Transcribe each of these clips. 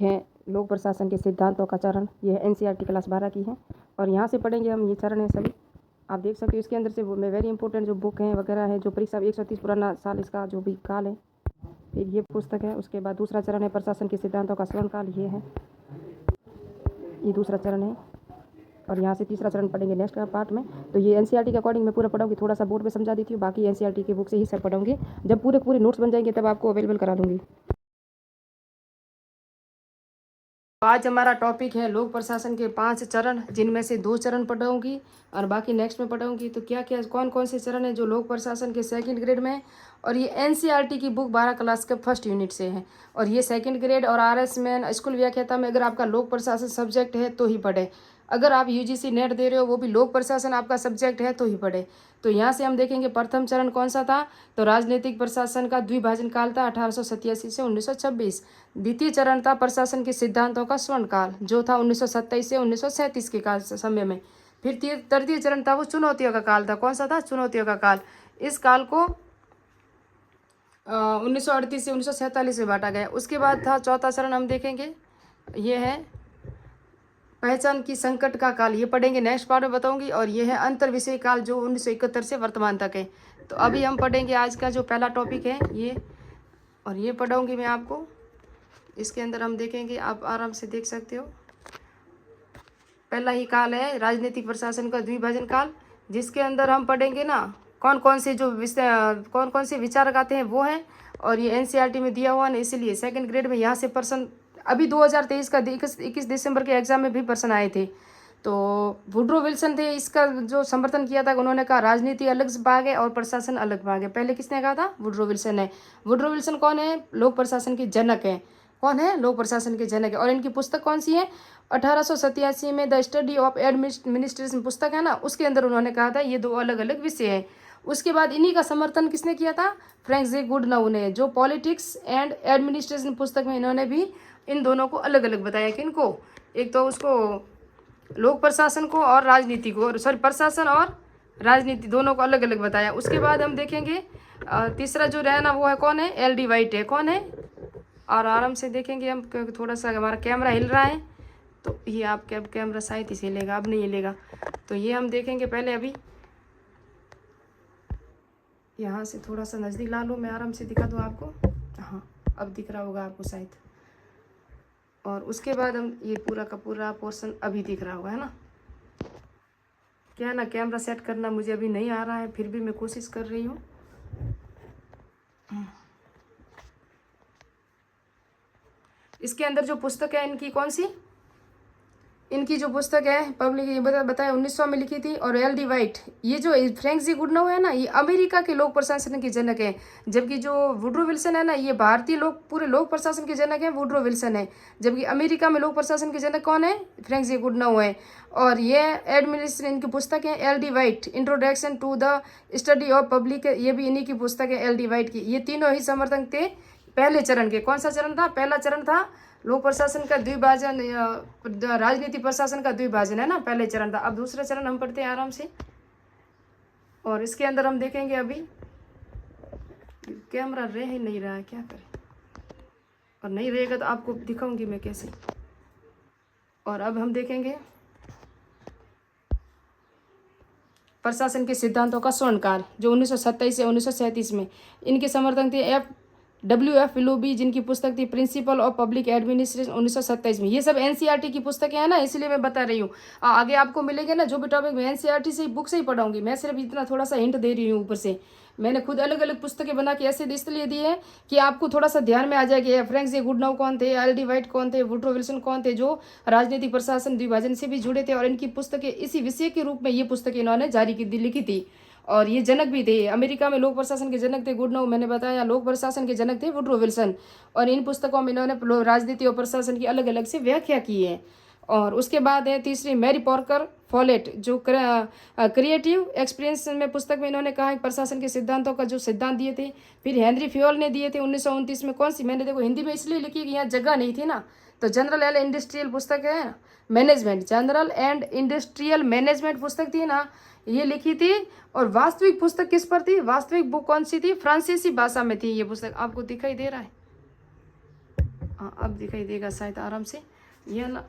है लोक प्रशासन के सिद्धांतों का चरण। यह एनसीईआरटी क्लास 12 की है और यहाँ से पढ़ेंगे हम। ये चरण है सभी, आप देख सकते हो। इसके अंदर से वो वेरी इंपॉर्टेंट जो बुक है वगैरह है, जो परीक्षा 130 पुराना साल इसका जो भी काल है, फिर ये पुस्तक है। उसके बाद दूसरा चरण है प्रशासन के सिद्धांतों का स्मरण काल, ये है, ये दूसरा चरण है। और यहाँ से तीसरा चरण पढ़ेंगे नेक्स्ट पार्ट में। तो ये एनसीईआरटी के अकॉर्डिंग मैं पूरा पढ़ाऊंगी, थोड़ा सा बोर्ड पे समझा देती हूँ, बाकी एनसीईआरटी की बुक से ही सब पढ़ाऊंगी। जब पूरे नोट्स बन जाएंगे तब आपको अवेलेबल करा दूंगी। आज हमारा टॉपिक है लोक प्रशासन के 5 चरण, जिनमें से 2 चरण पढ़ाऊंगी और बाकी नेक्स्ट में पढ़ाऊंगी। तो क्या क्या कौन कौन से चरण है जो लोक प्रशासन के सेकंड ग्रेड में है। और ये एनसीईआरटी की बुक 12 क्लास के फर्स्ट यूनिट से है और ये सेकंड ग्रेड और आरएस में स्कूल व्याख्याता में अगर आपका लोक प्रशासन सब्जेक्ट है तो ही पढ़े। अगर आप यूजीसी नेट दे रहे हो वो भी लोक प्रशासन आपका सब्जेक्ट है तो ही पढ़े। तो यहाँ से हम देखेंगे प्रथम चरण कौन सा था, तो राजनीतिक प्रशासन का द्विभाजन काल था 1887 से 1926। द्वितीय चरण था प्रशासन के सिद्धांतों का स्वर्ण काल, जो था 1927 से 1937 के काल समय में। फिर तृतीय चरण था वो चुनौतियों का काल था। कौन सा था? चुनौतियों का काल। इस काल को 1938 से 1947 में बांटा गया। उसके बाद था चौथा चरण, हम देखेंगे ये है पहचान की संकट का काल, ये पढ़ेंगे नेक्स्ट पार्ट में बताऊंगी। और ये है अंतर विषय काल, जो 1971 से वर्तमान तक है। तो अभी हम पढ़ेंगे आज का जो पहला टॉपिक है ये, और ये पढ़ाऊंगी मैं आपको। इसके अंदर हम देखेंगे, आप आराम से देख सकते हो। पहला ही काल है राजनीतिक प्रशासन का द्विभाजन काल, जिसके अंदर हम पढ़ेंगे ना कौन कौन से जो कौन कौन से विचारक आते हैं वो हैं। और ये एनसीईआरटी में दिया हुआ है, इसलिए सेकंड ग्रेड में यहाँ से प्रश्न अभी 2023 का 21 दिसंबर के एग्जाम में भी प्रश्न आए थे। तो वुड्रो विल्सन थे इसका जो समर्थन किया था। उन्होंने कहा राजनीति अलग भाग है और प्रशासन अलग भाग है। पहले किसने कहा था? वुड्रो विल्सन ने। वुड्रो विल्सन कौन है? लोक प्रशासन के जनक है। कौन है? लोक प्रशासन के जनक है। और इनकी पुस्तक कौन सी है? 1887 में द स्टडी ऑफ एडमिनिस्ट्रेशन पुस्तक है ना, उसके अंदर उन्होंने कहा था ये 2 अलग अलग विषय हैं। उसके बाद इन्हीं का समर्थन किसने किया था? फ्रैंक जे गुडनाउ ने, जो पॉलिटिक्स एंड एडमिनिस्ट्रेशन पुस्तक में इन्होंने भी इन दोनों को अलग अलग बताया। किनको? एक तो उसको लोक प्रशासन को और राजनीति को, सॉरी प्रशासन और राजनीति दोनों को अलग अलग बताया। उसके बाद हम देखेंगे तीसरा जो रहा ना वो है कौन है? एल.डी. वाइट है। कौन है? और आराम से देखेंगे हम, क्योंकि थोड़ा सा हमारा कैमरा हिल रहा है तो ये आपके अब कैमरा शायद ही हिलेगा, अब नहीं हिलेगा। तो ये हम देखेंगे पहले। अभी यहाँ से थोड़ा सा नज़दीक ला लो, मैं आराम से दिखा दूँ आपको। हाँ, अब दिख रहा होगा आपको शायद। और उसके बाद हम ये पूरा का पूरा पोर्शन अभी दिख रहा होगा, है ना। क्या है ना, कैमरा सेट करना मुझे अभी नहीं आ रहा है, फिर भी मैं कोशिश कर रही हूँ। इसके अंदर जो पुस्तक है इनकी कौन सी? इनकी जो पुस्तक है पब्लिक ये बताया 1900 में लिखी थी। और एल.डी. वाइट, ये जो फ्रैंक जी गुडनाउ है ना, ये अमेरिका के लोक प्रशासन के जनक है। जबकि जो वुड्रो विल्सन है ना, ये भारतीय पूरे लोक प्रशासन के जनक है, वुड्रो विल्सन है। जबकि अमेरिका में लोक प्रशासन के जनक कौन है? फ्रैंक जी गुडनाउ है। और ये एडमिनिस्ट्रेशन इनकी पुस्तक है L D. White, introduction to the study of public, ये भी इन्हीं की पुस्तक है एल.डी. वाइट की। ये तीनों ही समर्थक थे पहले चरण के। कौन सा चरण था? पहला चरण था लोक प्रशासन का द्विभाजन, राजनीति प्रशासन का द्विभाजन, है ना, पहले चरण था। अब दूसरा चरण हम पढ़ते हैं आराम से। और इसके अंदर हम देखेंगे, अभी कैमरा रह ही नहीं रहा है, क्या करें। और नहीं रहेगा तो आपको दिखाऊंगी मैं कैसे। और अब हम देखेंगे प्रशासन के सिद्धांतों का स्वर्णकाल, जो 1927 से 1937 में। इनके समर्थक थे W.F. विलोबी, जिनकी पुस्तक थी प्रिंसिपल ऑफ पब्लिक एडमिनिस्ट्रेशन 1927 में। ये सब एनसीईआरटी की पुस्तकें हैं ना, इसलिए मैं बता रही हूँ। आगे आपको मिलेंगे ना जो भी टॉपिक, मैं एनसीईआरटी से बुक से ही पढ़ाऊंगी। मैं सिर्फ इतना थोड़ा सा हिंट दे रही हूँ ऊपर से। मैंने खुद अलग अलग पुस्तकें बना के ऐसे इसलिए दी है कि आपको थोड़ा सा ध्यान में आ जाए कि फ्रैंक जे गुडनाउ कौन थे, एल.डी. वाइट कौन थे, वुड्रो विल्सन कौन थे, जो राजनीतिक प्रशासन द्विभाजन से भी जुड़े थे। और इनकी पुस्तकें इसी विषय के रूप में ये पुस्तकें इन्होंने जारी की लिखी थी। और ये जनक भी थे, अमेरिका में लोक प्रशासन के जनक थे गुडनाउ, मैंने बताया। लोक प्रशासन के जनक थे वुड्रो विल्सन। और इन पुस्तकों में इन्होंने राजनीति और प्रशासन की अलग अलग से व्याख्या की है। और उसके बाद है तीसरी मैरी पॉर्कर फॉलेट, जो क्रिएटिव एक्सपीरियंस में पुस्तक में इन्होंने कहा कि प्रशासन के सिद्धांतों का जो सिद्धांत दिए थे। फिर हेनरी फ्योल ने दिए थे 1929 में। कौन सी? मैंने देखो हिंदी में इसलिए लिखी कि यहाँ जगह नहीं थी ना, तो जनरल एंड इंडस्ट्रियल पुस्तक है, management, general and industrial management पुस्तक थी ना, ये लिखी थी। और वास्तविक पुस्तक किस पर थी? वास्तविक बुक कौन सी थी? फ्रांसीसी भाषा में थी ये पुस्तक। आपको दिखाई दे रहा है? हाँ अब दिखाई देगा शायद आराम से। यह ना,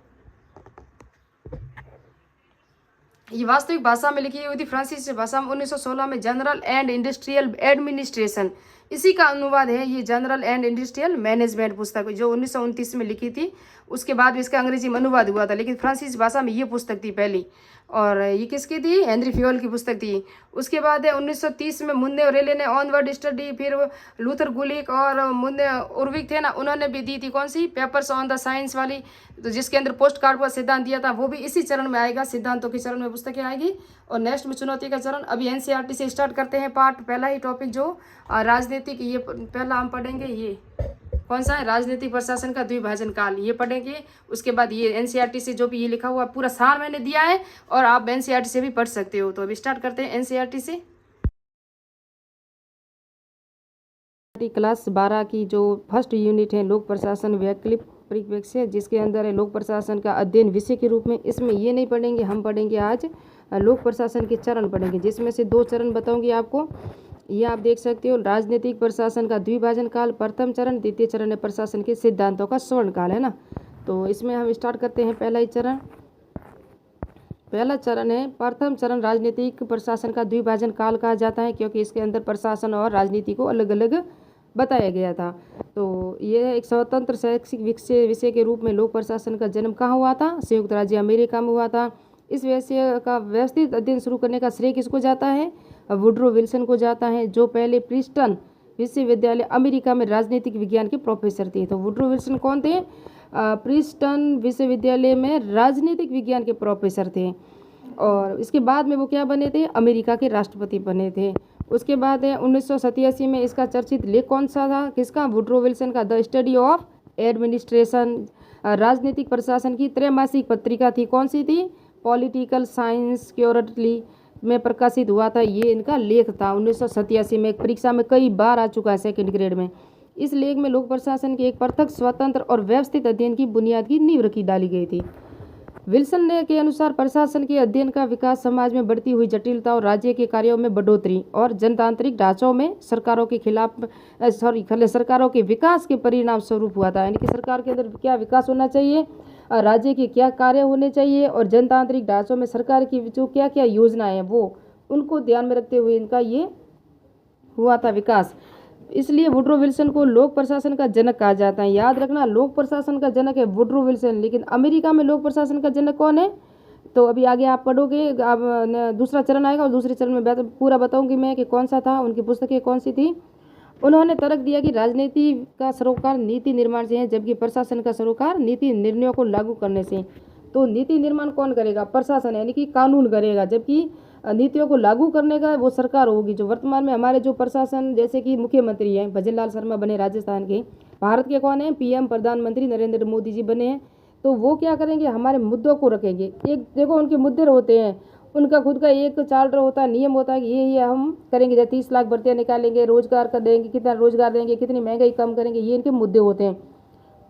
ये वास्तविक भाषा में लिखी हुई थी फ्रांसीसी भाषा में 1916 में, जनरल एंड इंडस्ट्रियल एडमिनिस्ट्रेशन, इसी का अनुवाद है ये जनरल एंड इंडस्ट्रियल मैनेजमेंट पुस्तक, जो 1929 में लिखी थी। उसके बाद इसका अंग्रेजी में अनुवाद हुआ था, लेकिन फ्रांसीसी भाषा में ये पुस्तक थी पहली। और ये किसकी थी? हेनरी फ्योल की पुस्तक थी। उसके बाद है 1930 में मुन्ने और रेले ने ऑनवर्ड स्टडी, फिर लूथर गुलिक और मुन्ने उर्विक थे ना, उन्होंने भी दी थी कौन सी? पेपर्स ऑन द साइंस वाली, तो जिसके अंदर पोस्ट कार्ड का सिद्धांत दिया था, वो भी इसी चरण में आएगा, सिद्धांतों के चरण में पुस्तकें आएगी। और नेक्स्ट में चुनौती का चरण। अभी एनसीईआरटी से स्टार्ट करते हैं पार्ट पहला ही टॉपिक जो राजनीतिक, ये पहला हम पढ़ेंगे, ये कौन सा है? राजनीतिक प्रशासन का द्विभाजन काल, ये पढ़ेंगे। उसके बाद ये एनसीईआरटी से जो भी ये लिखा हुआ पूरा सार मैंने दिया है, और आप एनसीईआरटी से भी पढ़ सकते हो। तो अभी स्टार्ट करते हैं एनसीईआरटी से। क्लास 12 की जो फर्स्ट यूनिट है लोक प्रशासन वैकल्पिक परिप्रेक्ष्य, जिसके अंदर है लोक प्रशासन का अध्ययन विषय के रूप में। इसमें ये नहीं पढ़ेंगे, हम पढ़ेंगे आज लोक प्रशासन के चरण पढ़ेंगे, जिसमें से 2 चरण बताऊंगी आपको। ये आप देख सकते हो, राजनीतिक प्रशासन का द्विभाजन काल प्रथम चरण, द्वितीय चरण है प्रशासन के सिद्धांतों का स्वर्ण काल, है ना। तो इसमें हम स्टार्ट करते हैं पहला ही चरण। पहला चरण है प्रथम चरण, राजनीतिक प्रशासन का द्विभाजन काल कहा जाता है, क्योंकि इसके अंदर प्रशासन और राजनीति को अलग अलग बताया गया था। तो यह एक स्वतंत्र शैक्षिक विषय के रूप में लोक प्रशासन का जन्म कहाँ हुआ था? संयुक्त राज्य अमेरिका में हुआ था। इस विषय का व्यवस्थित अध्ययन शुरू करने का श्रेय किसको जाता है? वुड्रो विल्सन को जाता है, जो पहले प्रिंसटन विश्वविद्यालय अमेरिका में राजनीतिक विज्ञान के प्रोफेसर थे। तो वुड्रो विल्सन कौन थे? प्रिंसटन विश्वविद्यालय में राजनीतिक विज्ञान के प्रोफेसर थे। और इसके बाद में वो क्या बने थे? अमेरिका के राष्ट्रपति बने थे। उसके बाद है 1987 में इसका चर्चित लेख कौन सा था? किसका? वुड्रो विल्सन का, द स्टडी ऑफ एडमिनिस्ट्रेशन, राजनीतिक प्रशासन की त्रैमासिक पत्रिका थी। कौन सी थी? पॉलिटिकल साइंस क्योरटली में प्रकाशित हुआ था। ये इनका लेख था 1987 में, परीक्षा में कई बार आ चुका है सेकंड ग्रेड में। इस लेख में लोक प्रशासन के एक पृथक, स्वतंत्र और व्यवस्थित अध्ययन की बुनियाद की नींव रखी डाली गई थी। विल्सन ने के अनुसार प्रशासन के अध्ययन का विकास समाज में बढ़ती हुई जटिलता और राज्य के कार्यों में बढ़ोतरी और जनतांत्रिक ढांचों में सरकारों के विकास के परिणाम स्वरूप हुआ था। यानी कि सरकार के अंदर क्या विकास होना चाहिए, राज्य के क्या कार्य होने चाहिए, और जनतांत्रिक ढांचों में सरकार की जो क्या क्या योजनाएं हैं वो उनको ध्यान में रखते हुए इनका ये हुआ था विकास। इसलिए वुड्रो विल्सन को लोक प्रशासन का जनक कहा जाता है। याद रखना, लोक प्रशासन का जनक है वुड्रो विल्सन, लेकिन अमेरिका में लोक प्रशासन का जनक कौन है? तो अभी आगे आप पढ़ोगे, अब दूसरा चरण आएगा और दूसरे चरण में पूरा बताऊंगी मैं कि कौन सा था, उनकी पुस्तकें कौन सी थी। उन्होंने तर्क दिया कि राजनीति का सरोकार नीति निर्माण से है, जबकि प्रशासन का सरोकार नीति निर्णयों को लागू करने से। तो नीति निर्माण कौन करेगा? प्रशासन, यानी कि कानून करेगा, जबकि नीतियों को लागू करने का वो सरकार होगी। जो वर्तमान में हमारे जो प्रशासन, जैसे कि मुख्यमंत्री हैं भजन लाल शर्मा बने राजस्थान के, भारत के कौन है? पीएम प्रधानमंत्री नरेंद्र मोदी जी बने हैं। तो वो क्या करेंगे? हमारे मुद्दों को रखेंगे। एक देखो उनके मुद्दे होते हैं, उनका खुद का एक चार्टर होता है, नियम होता है कि ये हम करेंगे, जैसे 30 लाख भर्तियाँ निकालेंगे, रोजगार कर देंगे, कितना रोजगार देंगे, कितनी महंगाई कम करेंगे, ये इनके मुद्दे होते हैं।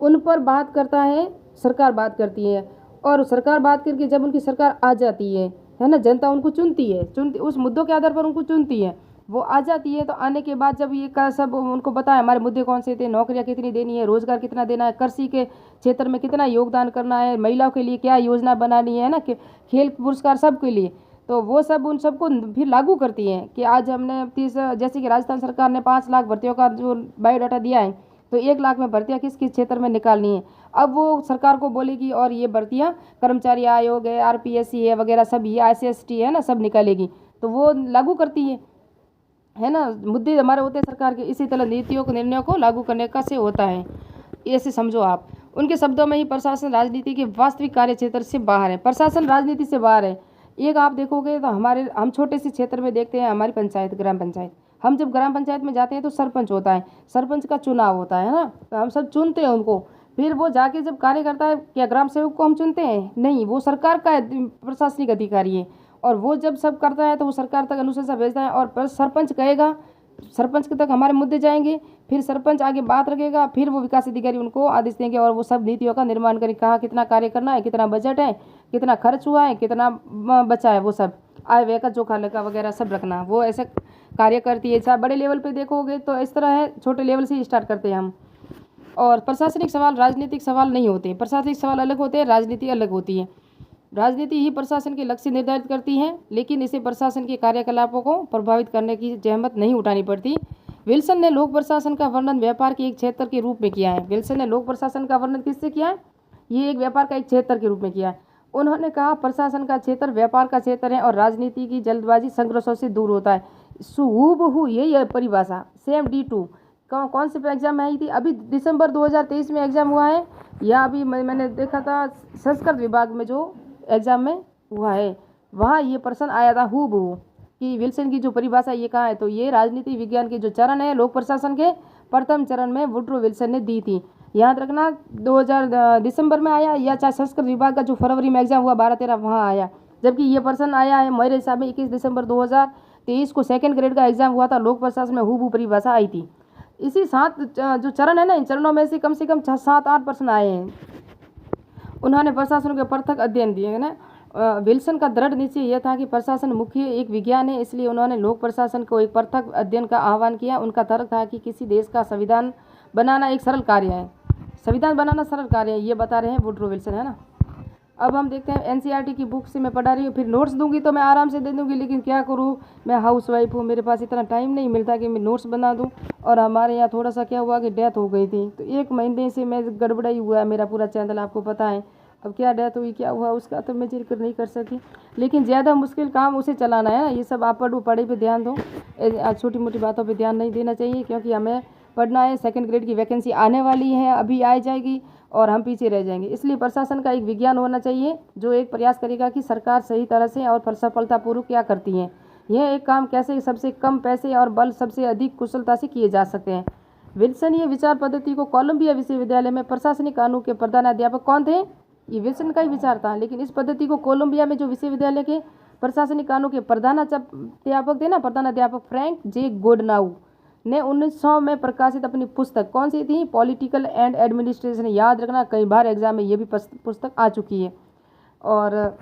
उन पर बात करता है सरकार, बात करती है। और सरकार बात करके जब उनकी सरकार आ जाती है ना, जनता उनको चुनती है, उस मुद्दों के आधार पर उनको चुनती है, वो आ जाती है। तो आने के बाद जब ये का सब उनको पता है हमारे मुद्दे कौन से थे, नौकरियां कितनी देनी है, रोजगार कितना देना है, कृषि के क्षेत्र में कितना योगदान करना है, महिलाओं के लिए क्या योजना बनानी है ना, खेल पुरस्कार सबके लिए, तो वो सब उन सबको फिर लागू करती हैं कि आज हमने 30, जैसे कि राजस्थान सरकार ने 5 लाख भर्तियों का जो बायोडाटा दिया है, तो 1 लाख में भर्तियाँ किस किस क्षेत्र में निकालनी है। अब वो सरकार को बोलेगी और ये भर्तियाँ कर्मचारी आयोग है, आरपीएससी है वगैरह सब, ये आईसीएसटी है ना, सब निकालेगी, तो वो लागू करती है ना। मुद्दे हमारे होते हैं सरकार के। इसी तरह नीतियों को, निर्णयों को लागू करने का से होता है, ऐसे समझो आप। उनके शब्दों में ही प्रशासन राजनीति के वास्तविक कार्य क्षेत्र से बाहर है। प्रशासन राजनीति से बाहर है। एक आप देखोगे तो हम छोटे से क्षेत्र में देखते हैं, हमारी पंचायत, ग्राम पंचायत, हम जब ग्राम पंचायत में जाते हैं तो सरपंच होता है, सरपंच का चुनाव होता है ना, तो हम सब चुनते हैं उनको। फिर वो जाके जब कार्य करता है, क्या ग्राम सेवक को हम चुनते हैं? नहीं, वो सरकार का प्रशासनिक अधिकारी है, और वो जब सब करता है तो वो सरकार तक अनुशंसा भेजता है, और सरपंच कहेगा, सरपंच तक हमारे मुद्दे जाएंगे, फिर सरपंच आगे बात रखेगा, फिर वो विकास अधिकारी उनको आदेश देंगे और वो सब नीतियों का निर्माण करें। कहाँ कितना कार्य करना है, कितना बजट है, कितना खर्च हुआ है, कितना बचा है, वो सब आय व्यय का जोखा लेखा वगैरह सब रखना, वो ऐसे कार्य करती है। चाहे बड़े लेवल पे देखोगे तो इस तरह है, छोटे लेवल से स्टार्ट करते हैं हम। और प्रशासनिक सवाल राजनीतिक सवाल नहीं होते। प्रशासनिक सवाल अलग होते हैं, राजनीति अलग होती है। राजनीति ही प्रशासन के लक्ष्य निर्धारित करती है, लेकिन इसे प्रशासन के कार्यकलापों को प्रभावित करने की जहमत नहीं उठानी पड़ती। विल्सन ने लोक प्रशासन का वर्णन व्यापार के एक क्षेत्र के रूप में किया है। विल्सन ने लोक प्रशासन का वर्णन किससे किया है? ये एक व्यापार का एक क्षेत्र के रूप में किया है। उन्होंने कहा प्रशासन का क्षेत्र व्यापार का क्षेत्र है और राजनीति की जल्दबाजी संघर्षों से दूर होता है। हूबहू यही है परिभाषा, सेम D2 कौन से एग्जाम में आई थी? अभी दिसंबर 2023 में एग्जाम हुआ है, या अभी मैंने देखा था संस्कृत विभाग में जो एग्जाम में हुआ है वहाँ ये प्रश्न आया था हूबहू कि विल्सन की जो परिभाषा ये कहाँ है। तो ये राजनीति विज्ञान के जो चरण है लोक प्रशासन के प्रथम चरण में वुड्रो विल्सन ने दी थी। याद रखना 2000 दिसंबर में आया, या चाहे संस्कृत विभाग का जो फरवरी में एग्जाम हुआ 12-13 वहाँ आया। जबकि ये प्रश्न आया है मेरे हिसाब में 21 दिसंबर 2023 को सेकंड ग्रेड का एग्जाम हुआ था, लोक प्रशासन में हूबहू परिभाषा आई थी। इसी 7 जो चरण है ना, इन चरणों में से कम 7-8 प्रश्न आए हैं। उन्होंने प्रशासन के पृथक अध्ययन दिए ना। विल्सन का दृढ़ निश्चय यह था कि प्रशासन मुख्य एक विज्ञान है, इसलिए उन्होंने लोक प्रशासन को एक पृथक अध्ययन का आह्वान किया। उनका तर्क था कि किसी देश का संविधान बनाना एक सरल कार्य है। संविधान बनाना सरल कार्य है, ये बता रहे हैं वुड्रो विल्सन, है ना। अब हम देखते हैं NCERT की बुक से मैं पढ़ा रही हूँ, फिर नोट्स दूंगी तो मैं आराम से दे दूंगी, लेकिन क्या करूँ, मैं हाउस वाइफ हूँ, मेरे पास इतना टाइम नहीं मिलता कि मैं नोट्स बना दूँ। और हमारे यहाँ थोड़ा सा क्या हुआ कि डेथ हो गई थी, तो 1 महीने से मैं गड़बड़ाई हुआ है मेरा पूरा चैनल, आपको पता है। अब क्या डेथ हुई, क्या हुआ उसका तो मैं जिक्र नहीं कर सकी, लेकिन ज़्यादा मुश्किल काम उसे चलाना है ना। ये सब आप पढ़ाई पे ध्यान दो, छोटी मोटी बातों पे ध्यान नहीं देना चाहिए, क्योंकि हमें पढ़ना है। सेकंड ग्रेड की वैकेंसी आने वाली है, अभी आ जाएगी और हम पीछे रह जाएंगे। इसलिए प्रशासन का एक विज्ञान होना चाहिए जो एक प्रयास करेगा कि सरकार सही तरह से और सफलतापूर्वक क्या करती है, यह एक काम कैसे सबसे कम पैसे और बल सबसे अधिक कुशलता से किए जा सकते हैं। विल्सन ये विचार पद्धति को कोलंबिया विश्वविद्यालय में प्रशासनिक कानून के प्रधानाध्यापक कौन थे? ये विल्सन का ही विचार था, लेकिन इस पद्धति को कोलंबिया में जो विश्वविद्यालय के प्रशासनिक कानून के प्रधानाध्यापक थे ना, प्रधानाध्यापक फ्रैंक जे गोडनाउ ने 1900 में प्रकाशित अपनी पुस्तक कौन सी थी? Political and administration. याद रखना कई बार एग्जाम में ये भी पुस्तक आ चुकी है। और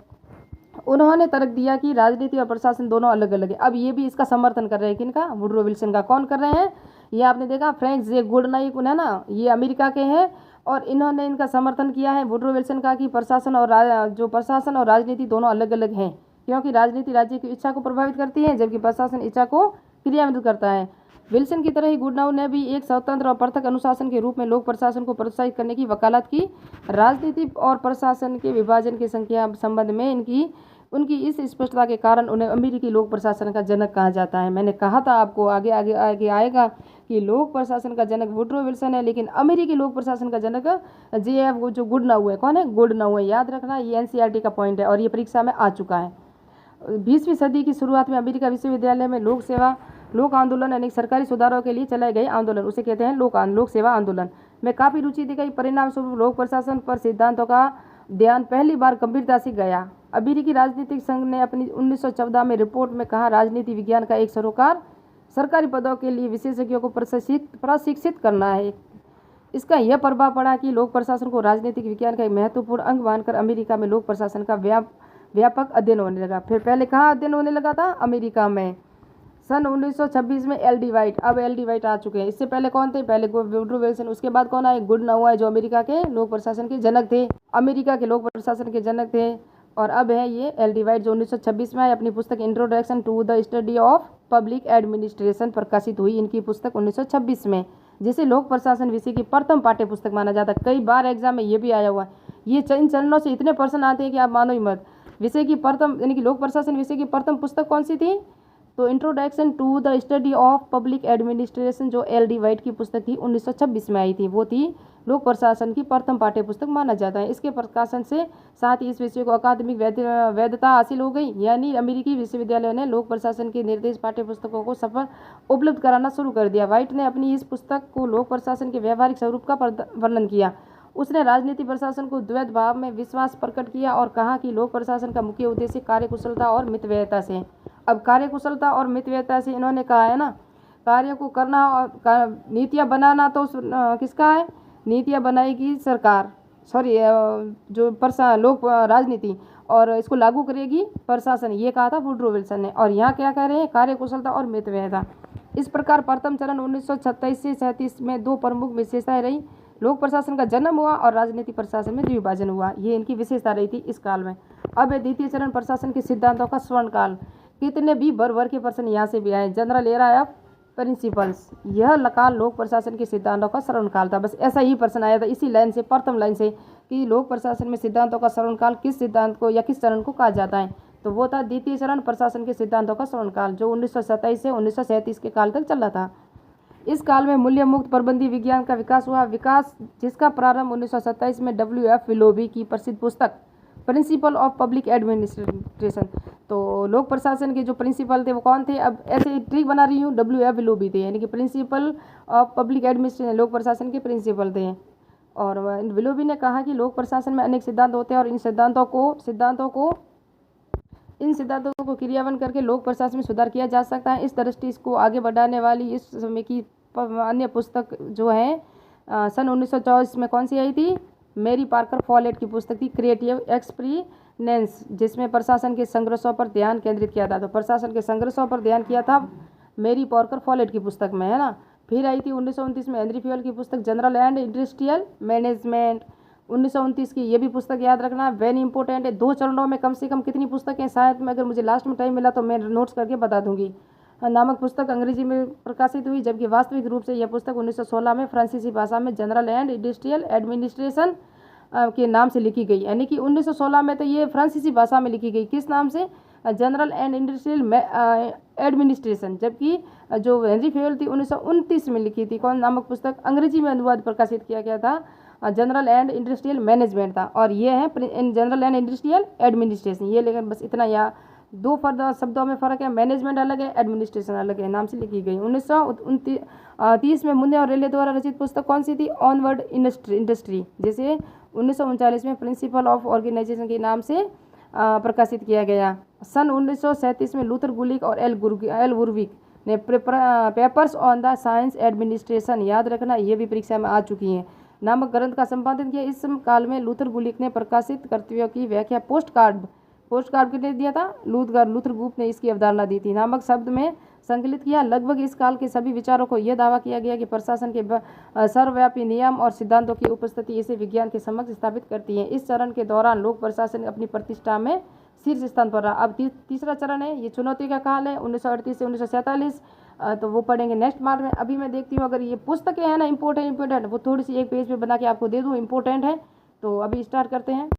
उन्होंने तर्क दिया कि राजनीति और प्रशासन दोनों अलग अलग है। अब ये भी इसका समर्थन कर रहे हैं, किनका? वुड्रो विल्सन का। कौन कर रहे हैं? ये आपने देखा फ्रैंक जे गोडनाउ है ना, ये अमेरिका के हैं, और इन्होंने इनका समर्थन किया है वुड्रो विल्सन का कि प्रशासन और राजनीति दोनों अलग अलग हैं, क्योंकि राजनीति राज्य की इच्छा को प्रभावित करती है, जबकि प्रशासन इच्छा को क्रियान्वित करता है। विल्सन की तरह ही गोडनाउ ने भी एक स्वतंत्र और पृथक अनुशासन के रूप में लोक प्रशासन को प्रोत्साहित करने की वकालत की। राजनीति और प्रशासन के विभाजन के संबंध में उनकी इस स्पष्टता के कारण उन्हें अमेरिकी लोक प्रशासन का जनक कहा जाता है। मैंने कहा था आपको आगे आगे आगे आएगा कि लोक प्रशासन का जनक वुड्रो विल्सन है, लेकिन अमेरिकी लोक प्रशासन का जनक JF जो गोडनाउ है। कौन है? गोडनाउ है। याद रखना, ये NCERT का पॉइंट है और ये परीक्षा में आ चुका है। 20वीं सदी की शुरुआत में अमेरिका विश्वविद्यालय में लोक आंदोलन यानी सरकारी सुधारों के लिए चलाए गए आंदोलन, उसे कहते हैं लोक सेवा आंदोलन में काफ़ी रुचि दिखाई। परिणाम स्वरूप लोक प्रशासन पर सिद्धांतों का ध्यान पहली बार गंभीरता से गया। अमेरिकी राजनीतिक संघ ने अपनी 1914 में रिपोर्ट में कहा, राजनीति विज्ञान का एक सरोकार सरकारी पदों के लिए विशेषज्ञों को प्रशिक्षित करना है। इसका यह प्रभाव पड़ा कि लोक प्रशासन को राजनीतिक विज्ञान का एक महत्वपूर्ण अंग मानकर अमेरिका में लोक प्रशासन का व्यापक अध्ययन होने लगा। फिर पहले कहाँ अध्ययन होने लगा था? अमेरिका में। सन 1926 में LD वाइट, अब LD वाइट आ चुके हैं। इससे पहले कौन थे? पहले वुड्रो विल्सन, उसके बाद कौन आए? गोडनाउ आए, जो अमेरिका के लोक प्रशासन के जनक थे, अमेरिका के लोक प्रशासन के जनक थे। और अब है ये LD वाइट जो 1926 में आए। अपनी पुस्तक introduction to the study of public administration प्रकाशित हुई इनकी पुस्तक 1926 में, जिसे लोक प्रशासन विषय की प्रथम पाठ्य पुस्तक माना जाता है। कई बार एग्जाम में ये भी आया हुआ है। ये इन चरणों से इतने प्रश्न आते हैं कि आप मानो ही मत। विषय की प्रथम यानी कि लोक प्रशासन विषय की प्रथम पुस्तक कौन सी थी? तो introduction to the study of public administration जो LD वाइट की पुस्तक थी 1926 में आई थी, वो थी लोक प्रशासन की प्रथम पाठ्य पुस्तक माना जाता है। इसके प्रकाशन से साथ ही इस विषय को अकादमिक वैधता हासिल हो गई, यानी अमेरिकी विश्वविद्यालयों ने लोक प्रशासन की निर्देश पाठ्य पुस्तकों को सफल उपलब्ध कराना शुरू कर दिया। वाइट ने अपनी इस पुस्तक को लोक प्रशासन के व्यवहारिक स्वरूप का वर्णन किया। उसने राजनीति प्रशासन को द्वैत भाव में विश्वास प्रकट किया और कहा कि लोक प्रशासन का मुख्य उद्देश्य कार्यकुशलता और मितव्ययता से। अब कार्यकुशलता और मितव्ययता से इन्होंने कहा है ना, कार्य को करना और नीतियाँ बनाना तो किसका है? नीतियाँ बनाएगी सरकार, जो लोक राजनीति, और इसको लागू करेगी प्रशासन, ये कहा था वुड्रो विल्सन ने। और यहाँ क्या कह रहे हैं? कार्यकुशलता और मितव्ययता। इस प्रकार प्रथम चरण 1927 से 37 में दो प्रमुख विशेषताएं रही। लोक प्रशासन का जन्म हुआ और राजनीतिक प्रशासन में द्विभाजन हुआ, ये इनकी विशेषता रही थी इस काल में। अब है द्वितीय चरण, प्रशासन के सिद्धांतों का स्वर्ण काल। कितने भी भर के प्रश्न यहाँ से भी आए। जनरल एरा ऑफ प्रिंसिपल्स, यह काल लोक प्रशासन के सिद्धांतों का स्वर्ण काल था। बस ऐसा ही प्रश्न आया था इसी लाइन से, प्रथम लाइन से, कि लोक प्रशासन में सिद्धांतों का स्वर्ण काल किस सिद्धांत को या किस चरण को कहा जाता है। तो वो था द्वितीय चरण, प्रशासन के सिद्धांतों का स्वर्ण काल, जो 1927 से 1937 के काल तक चला था। इस काल में मूल्य मुक्त प्रबंधीय विज्ञान का विकास हुआ, जिसका प्रारंभ 1927 में W.F. विलोबी की प्रसिद्ध पुस्तक प्रिंसिपल ऑफ पब्लिक एडमिनिस्ट्रेशन। तो लोक प्रशासन के जो प्रिंसिपल थे वो कौन थे, अब ऐसे ट्रिक बना रही हूँ, W.F. विलोबी थे, यानी कि प्रिंसिपल ऑफ पब्लिक एडमिनिस्ट्रेशन, लोक प्रशासन के प्रिंसिपल थे। और विलोबी ने कहा कि लोक प्रशासन में अनेक सिद्धांत होते हैं और इन सिद्धांतों को क्रियान्वयन करके लोक प्रशासन में सुधार किया जा सकता है। इस दृष्टि को आगे बढ़ाने वाली इस समय की अन्य पुस्तक जो है सन 1924 में कौन सी आई थी, मेरी पार्कर फॉलेट की पुस्तक थी क्रिएटिव एक्सपीरियंस, जिसमें प्रशासन के संघर्षों पर ध्यान केंद्रित किया था। तो प्रशासन के संघर्षों पर ध्यान किया था मेरी पार्कर फॉलेट की पुस्तक में, है ना। फिर आई थी 1929 में हेनरी फ्यूल की पुस्तक जनरल एंड इंडस्ट्रियल मैनेजमेंट, 1929 की। ये भी पुस्तक याद रखना, वेरी इंपॉर्टेंट है। 2 चरणों में कम से कम कितनी पुस्तकें, शायद में अगर मुझे लास्ट में टाइम मिला तो मैं नोट्स करके बता दूंगी। नामक पुस्तक अंग्रेजी में प्रकाशित हुई, जबकि वास्तविक रूप से यह पुस्तक 1916 में फ्रांसीसी भाषा में जनरल एंड इंडस्ट्रियल एडमिनिस्ट्रेशन के नाम से लिखी गई। यानी कि 1916 में तो ये फ्रांसीसी भाषा में लिखी गई, किस नाम से, जनरल एंड इंडस्ट्रियल एडमिनिस्ट्रेशन। जबकि जो हेनरी फ्यूल थी 1929 में लिखी थी, कौन नामक पुस्तक, अंग्रेजी में अनुवाद प्रकाशित किया गया था, जनरल एंड इंडस्ट्रियल मैनेजमेंट था। और ये है जनरल एंड इंडस्ट्रियल एडमिनिस्ट्रेशन। ये लेकिन बस इतना या 2 शब्दों में फ़र्क है, मैनेजमेंट अलग है, एडमिनिस्ट्रेशन अलग है, नाम से लिखी गई। 1930 में मुंडे और रेले द्वारा रचित पुस्तक कौन सी थी, ऑनवर्ड इंडस्ट्री, जिसे 1939 में प्रिंसिपल ऑफ ऑर्गेनाइजेशन के नाम से प्रकाशित किया गया। सन 1937 में लूथर गुलिक और एल वुरविक ने papers on the science administration, याद रखना ये भी परीक्षा में आ चुकी हैं, नामक ग्रंथ का संपादन किया। इस काल में लूथर गुलिक ने प्रकाशित कर्तव्यों की व्याख्या पोस्ट कार्ड किसने दिया था, लूथर गुप ने इसकी अवधारणा दी थी, नामक शब्द में संकलित किया। लगभग इस काल के सभी विचारों को यह दावा किया गया कि प्रशासन के सर्वव्यापी नियम और सिद्धांतों की उपस्थिति इसे विज्ञान के समक्ष स्थापित करती है। इस चरण के दौरान लोक प्रशासन अपनी प्रतिष्ठा में शीर्ष स्थान पर रहा। अब तीसरा चरण है, ये चुनौती का काल है, 1938 से 1947, तो वो पढ़ेंगे नेक्स्ट पार्ट में। अभी मैं देखती हूँ अगर ये पुस्तकें हैं ना इंपॉर्टेंट वो थोड़ी सी एक पेज पे बना के आपको दे दूँ, इंपॉर्टेंट है। तो अभी स्टार्ट करते हैं।